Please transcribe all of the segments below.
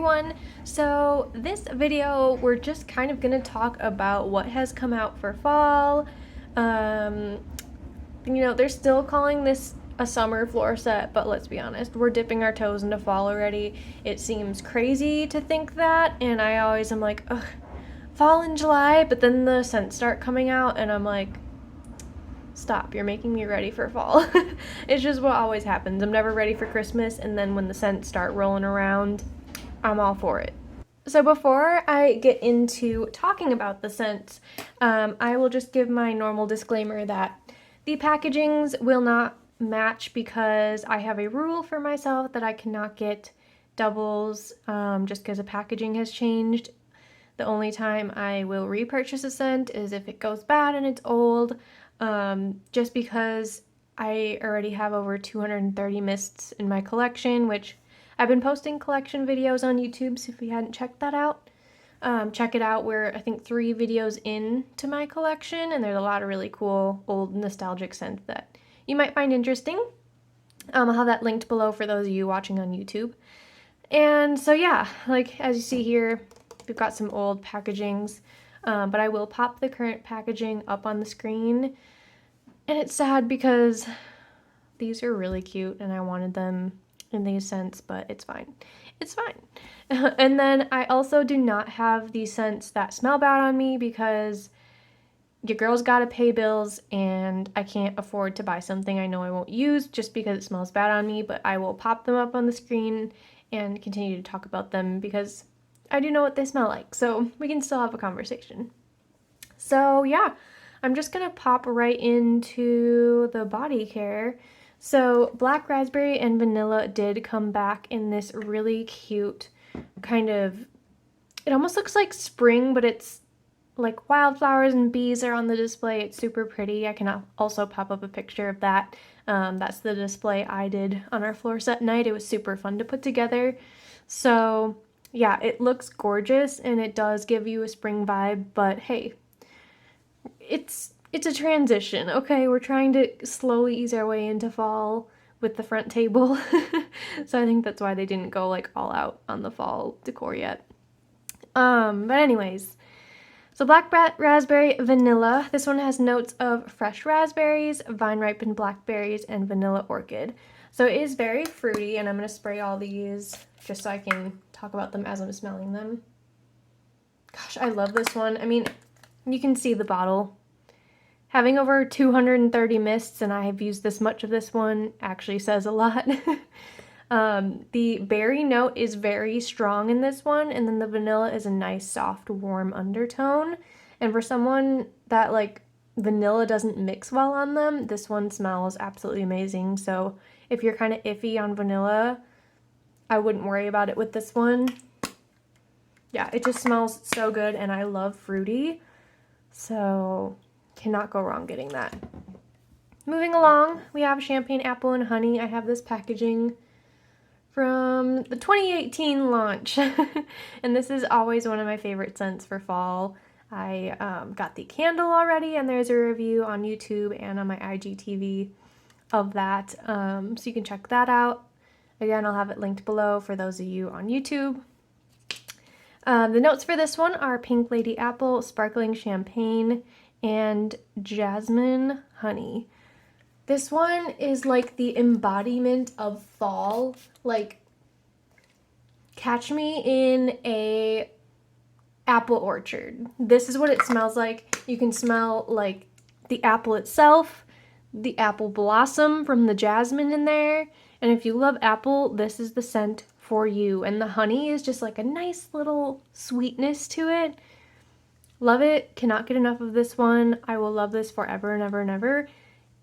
everyone. So this video, we're just kind of gonna talk about what has come out for fall. They're still calling this a summer floor set, but let's be honest, we're dipping our toes into fall already. It seems crazy to think that, and I always am like, ugh, fall in July, but then the scents start coming out, and I'm like, stop, you're making me ready for fall. It's just what always happens. I'm never ready for Christmas, and then when the scents start rolling around, I'm all for it. So before I get into talking about the scents, I will just give my normal disclaimer that the packagings will not match because I have a rule for myself that I cannot get doubles just because the packaging has changed. The only time I will repurchase a scent is if it goes bad and it's old, just because I already have over 230 mists in my collection, which I've been posting collection videos on YouTube, so if you hadn't checked that out, check it out. We're, I think, 3 videos into my collection, and there's a lot of really cool, old, nostalgic scents that you might find interesting. I'll have that linked below for those of you watching on YouTube. And so yeah, like as you see here, we've got some old packagings, but I will pop the current packaging up on the screen. And it's sad because these are really cute and I wanted them in these scents, but it's fine. It's fine. And then I also do not have these scents that smell bad on me because your girl's gotta pay bills and I can't afford to buy something I know I won't use just because it smells bad on me, but I will pop them up on the screen and continue to talk about them because I do know what they smell like, so we can still have a conversation. So yeah, I'm just gonna pop right into the body care. So black raspberry and vanilla did come back in this really cute kind of, it almost looks like spring, but it's like wildflowers and bees are on the display. It's super pretty. I can also pop up a picture of that. That's the display I did on our floor set night. It was super fun to put together. So yeah, it looks gorgeous and it does give you a spring vibe, but hey, it's a transition, okay? We're trying to slowly ease our way into fall with the front table. So I think that's why they didn't go like all out on the fall decor yet. But anyways, so black raspberry vanilla. This one has notes of fresh raspberries, vine ripened blackberries, and vanilla orchid. So it is very fruity, and I'm going to spray all these just so I can talk about them as I'm smelling them. Gosh, I love this one. I mean, you can see the bottle. Having over 230 mists and I have used this much of this one actually says a lot. The berry note is very strong in this one, and then the vanilla is a nice, soft, warm undertone. And for someone that, like, vanilla doesn't mix well on them, this one smells absolutely amazing. So if you're kind of iffy on vanilla, I wouldn't worry about it with this one. Yeah, it just smells so good, and I love fruity, so cannot go wrong getting that. Moving along, we have champagne apple and honey. I have this packaging from the 2018 launch, and this is always one of my favorite scents for fall. I got the candle already, and there's a review on YouTube and on my IGTV of that, so you can check that out. Again, I'll have it linked below for those of you on YouTube. The notes for this one are pink lady apple, sparkling champagne, and jasmine honey. This one is like the embodiment of fall. Like, catch me in a apple orchard. This is what it smells like. You can smell like the apple itself, the apple blossom from the jasmine in there. And if you love apple, this is the scent for you. And the honey is just like a nice little sweetness to it. Love it. Cannot get enough of this one. I will love this forever and ever and ever.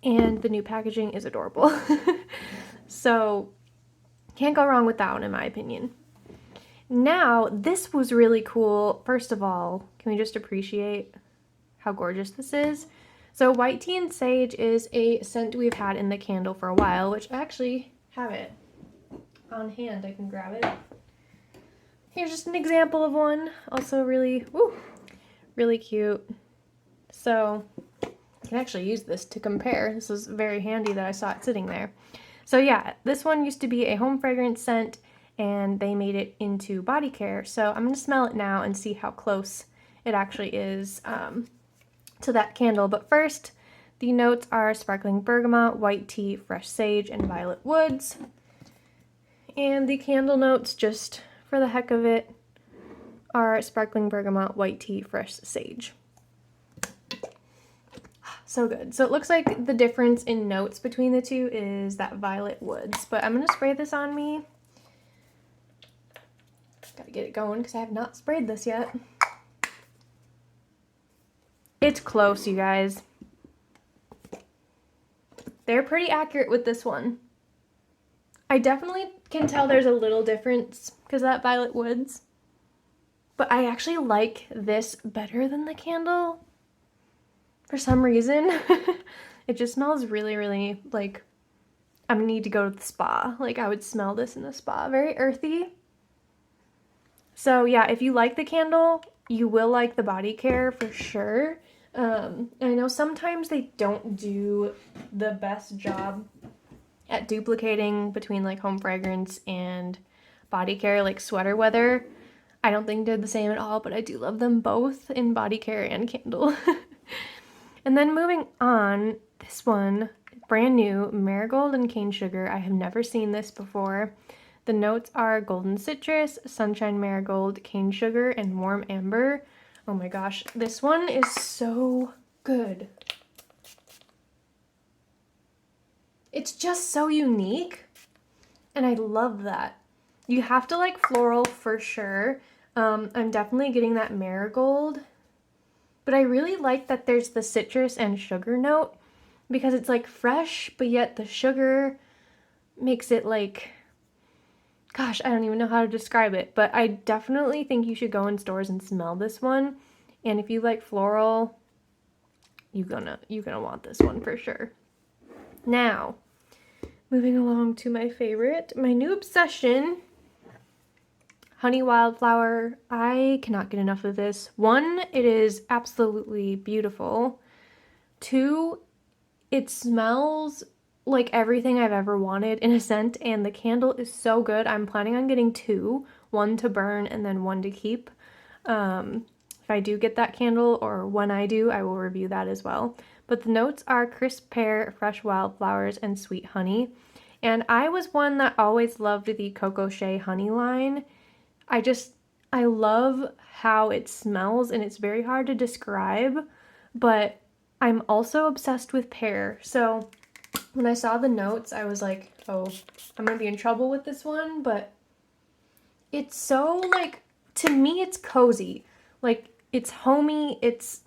And the new packaging is adorable. So can't go wrong with that one in my opinion. Now, this was really cool. First of all, can we just appreciate how gorgeous this is? So white tea and sage is a scent we've had in the candle for a while, which I actually have it on hand. I can grab it. Here's just an example of one. Also really, really cute. So I can actually use this to compare. This is very handy that I saw it sitting there. So yeah, this one used to be a home fragrance scent, and they made it into body care. So I'm going to smell it now and see how close it actually is to that candle. But first, the notes are sparkling bergamot, white tea, fresh sage, and violet woods. And the candle notes, just for the heck of it, are sparkling bergamot, white tea, fresh sage. So good. So it looks like the difference in notes between the two is that violet woods. But I'm going to spray this on me. Gotta get it going because I have not sprayed this yet. It's close, you guys. They're pretty accurate with this one. I definitely can tell there's a little difference because of that violet woods. But I actually like this better than the candle. For some reason. It just smells really, really like I need to go to the spa. Like I would smell this in the spa. Very earthy. So yeah, if you like the candle, you will like the body care for sure. I know sometimes they don't do the best job at duplicating between like home fragrance and body care, like sweater weather. I don't think they're the same at all, but I do love them both in body care and candle. And then moving on, this one, brand new, Marigold and cane sugar. I have never seen this before. The notes are golden citrus, sunshine marigold, cane sugar, and warm amber. Oh my gosh, this one is so good. It's just so unique, and I love that. You have to like floral for sure. I'm definitely getting that marigold, but I really like that there's the citrus and sugar note because it's like fresh, but yet the sugar makes it like, gosh, I don't even know how to describe it, but I definitely think you should go in stores and smell this one. And if you like floral, you're gonna want this one for sure. Now, moving along to my favorite, my new obsession, Honey Wildflower. I cannot get enough of this. One, it is absolutely beautiful. Two, it smells like everything I've ever wanted in a scent, and the candle is so good. I'm planning on getting two, one to burn and then one to keep. If I do get that candle, or when I do, I will review that as well. But the notes are crisp pear, fresh wildflowers, and sweet honey. And I was one that always loved the Coco Shea honey line. I love how it smells, and it's very hard to describe, but I'm also obsessed with pear. So when I saw the notes, I was like, oh, I'm gonna be in trouble with this one, but it's so like, to me, it's cozy. Like, it's homey, it's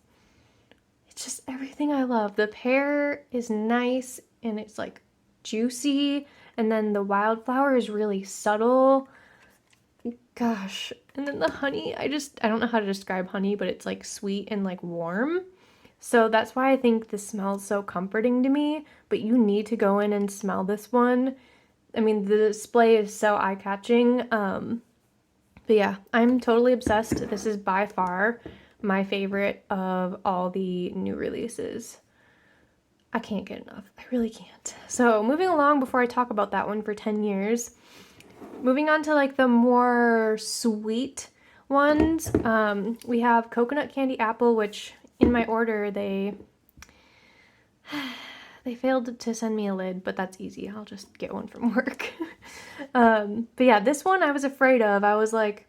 just everything I love. The pear is nice, and it's like juicy, and then the wildflower is really subtle. Gosh, and then the honey, I don't know how to describe honey, but it's like sweet and like warm. So that's why I think this smells so comforting to me, but you need to go in and smell this one. I mean, the display is so eye-catching. But yeah, I'm totally obsessed. This is by far my favorite of all the new releases. I can't get enough. I really can't. So moving along, before I talk about that one for 10 years, moving on to like the more sweet ones, we have coconut candy apple, which in my order they failed to send me a lid, but that's easy. I'll just get one from work. But yeah, this one I was afraid of. I was like,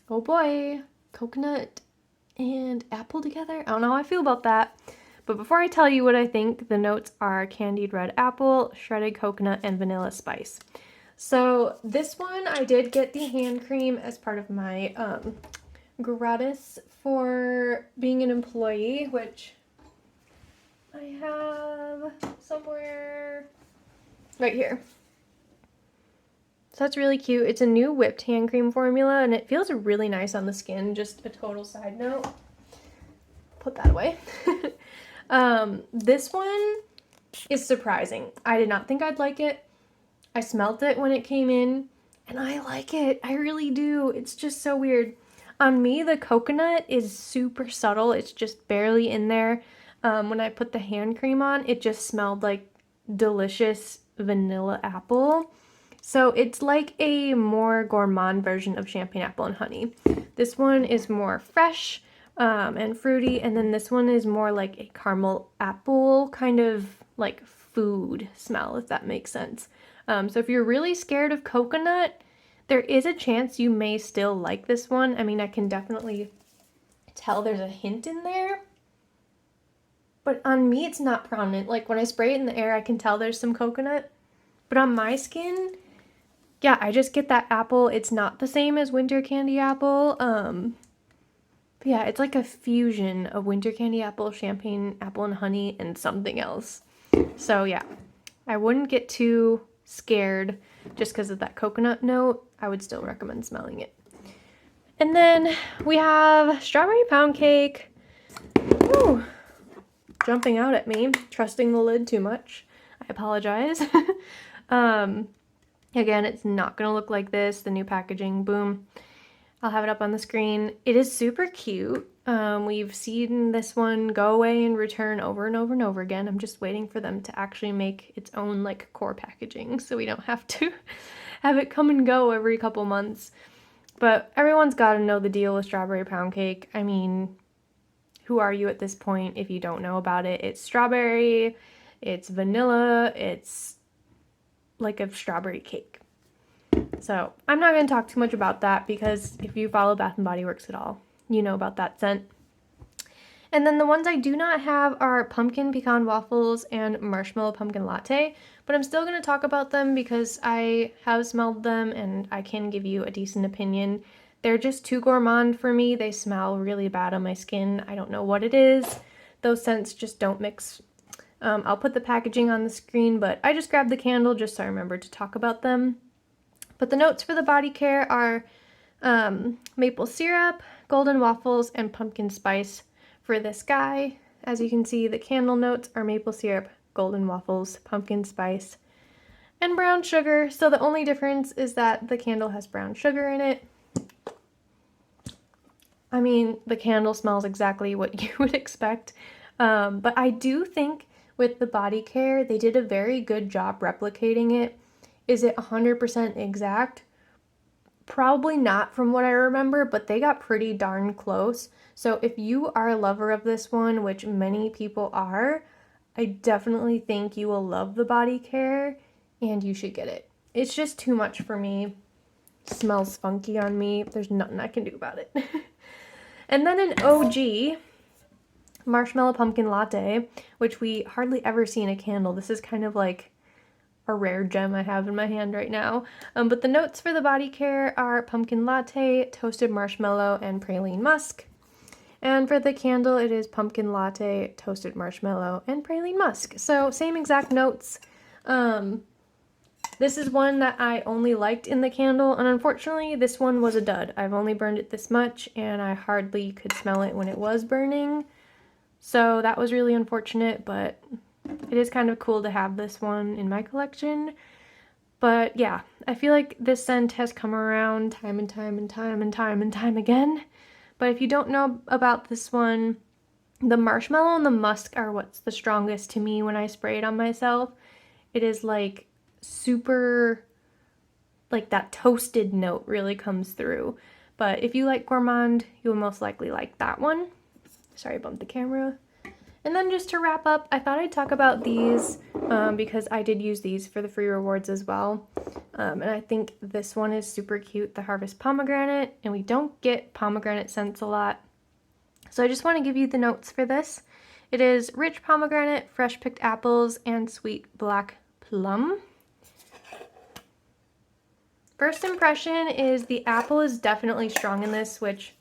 oh boy, coconut and apple together? I don't know how I feel about that. But before I tell you what I think, the notes are candied red apple, shredded coconut, and vanilla spice. So this one, I did get the hand cream as part of my gratis for being an employee, which I have somewhere right here. So that's really cute. It's a new whipped hand cream formula, and it feels really nice on the skin. Just a total side note. Put that away. This one is surprising. I did not think I'd like it. I smelled it when it came in, and I like it. I really do. It's just so weird. On me, the coconut is super subtle. It's just barely in there. When I put the hand cream on, it just smelled like delicious vanilla apple. So it's like a more gourmand version of champagne apple and honey. This one is more fresh and fruity, and then this one is more like a caramel apple kind of like food smell, if that makes sense. So if you're really scared of coconut, there is a chance you may still like this one. I mean, I can definitely tell there's a hint in there, but on me it's not prominent. Like when I spray it in the air, I can tell there's some coconut, but on my skin, yeah, I just get that apple. It's not the same as winter candy apple. Yeah, it's like a fusion of winter candy apple, champagne apple and honey, and something else. So yeah, I wouldn't get too scared just because of that coconut note. I would still recommend smelling it. And then we have strawberry pound cake. Ooh, jumping out at me, trusting the lid too much. I apologize. Again, it's not gonna look like this. The new packaging, boom. I'll have it up on the screen. It is super cute. We've seen this one go away and return over and over and over again. I'm just waiting for them to actually make its own like core packaging so we don't have to have it come and go every couple months. But everyone's got to know the deal with strawberry pound cake. I mean, who are you at this point if you don't know about it? It's strawberry, it's vanilla, it's like a strawberry cake. So I'm not going to talk too much about that because if you follow Bath & Body Works at all, you know about that scent. And then the ones I do not have are pumpkin pecan waffles and marshmallow pumpkin latte, but I'm still going to talk about them because I have smelled them and I can give you a decent opinion. They're just too gourmand for me. They smell really bad on my skin. I don't know what it is. Those scents just don't mix. I'll put the packaging on the screen, but I just grabbed the candle just so I remember to talk about them. But the notes for the body care are maple syrup, golden waffles, and pumpkin spice for this guy. As you can see, the candle notes are maple syrup, golden waffles, pumpkin spice, and brown sugar. So the only difference is that the candle has brown sugar in it. I mean, the candle smells exactly what you would expect. But I do think with the body care, they did a very good job replicating it. Is it 100% exact? Probably not from what I remember, but they got pretty darn close. So if you are a lover of this one, which many people are, I definitely think you will love the body care and you should get it. It's just too much for me. It smells funky on me. There's nothing I can do about it. And then an OG marshmallow pumpkin latte, which we hardly ever see in a candle. This is kind of like a rare gem I have in my hand right now. But the notes for the body care are pumpkin latte, toasted marshmallow, and praline musk. And for the candle, it is pumpkin latte, toasted marshmallow, and praline musk. So same exact notes. This is one that I only liked in the candle, and unfortunately this one was a dud. I've only burned it this much, and I hardly could smell it when it was burning. So that was really unfortunate, but it is kind of cool to have this one in my collection. But yeah, I feel like this scent has come around time and time and time and time and time again. But if you don't know about this one, the marshmallow and the musk are what's the strongest to me when I spray it on myself. It is like super, like that toasted note really comes through. But if you like gourmand, you'll most likely like that one. Sorry, I bumped the camera. And then just to wrap up, I thought I'd talk about these because I did use these for the free rewards as well. And I think this one is super cute, the Harvest Pomegranate, and we don't get pomegranate scents a lot. So I just want to give you the notes for this. It is rich pomegranate, fresh picked apples, and sweet black plum. First impression is the apple is definitely strong in this, which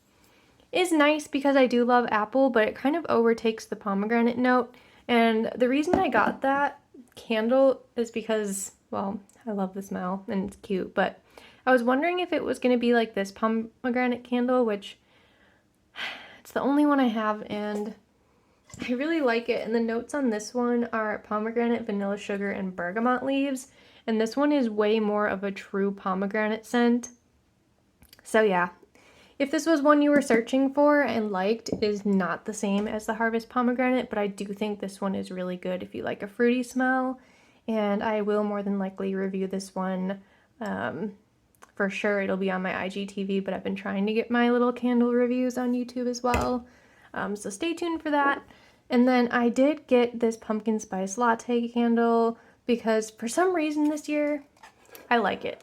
is nice because I do love apple, but it kind of overtakes the pomegranate note. And the reason I got that candle is because, well, I love the smell and it's cute, but I was wondering if it was going to be like this pomegranate candle, which it's the only one I have and I really like it. And the notes on this one are pomegranate, vanilla sugar, and bergamot leaves. And this one is way more of a true pomegranate scent. So yeah. If this was one you were searching for and liked, it is not the same as the Harvest Pomegranate, but I do think this one is really good if you like a fruity smell, and I will more than likely review this one For sure it'll be on my IGTV, but I've been trying to get my little candle reviews on YouTube as well. So stay tuned for that. And then I did get this pumpkin spice latte candle because for some reason this year I like it.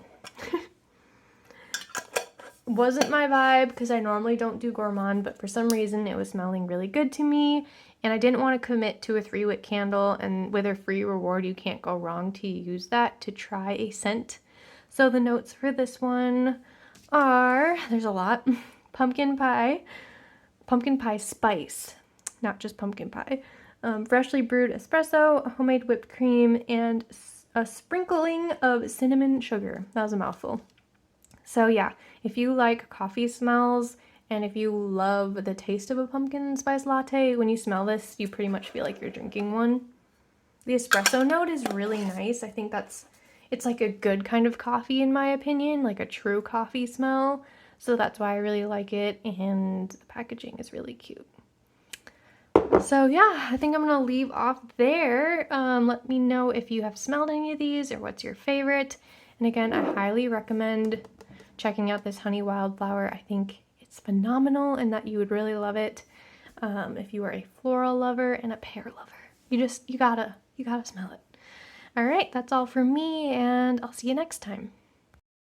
Wasn't my vibe because I normally don't do gourmand, but for some reason it was smelling really good to me, and I didn't want to commit to a 3-wick candle, and with a free reward you can't go wrong to use that to try a scent. So the notes for this one are, there's a lot, pumpkin pie spice, not just pumpkin pie, freshly brewed espresso, homemade whipped cream, and a sprinkling of cinnamon sugar. That was a mouthful. So yeah, if you like coffee smells and if you love the taste of a pumpkin spice latte, when you smell this, you pretty much feel like you're drinking one. The espresso note is really nice. I think it's like a good kind of coffee in my opinion, like a true coffee smell. So that's why I really like it, and the packaging is really cute. So yeah, I think I'm gonna leave off there. Let me know if you have smelled any of these or what's your favorite. And again, I highly recommend checking out this honey wildflower. I think it's phenomenal and that you would really love it if you are a floral lover and a pear lover. You gotta smell it. All right, that's all from me, and I'll see you next time.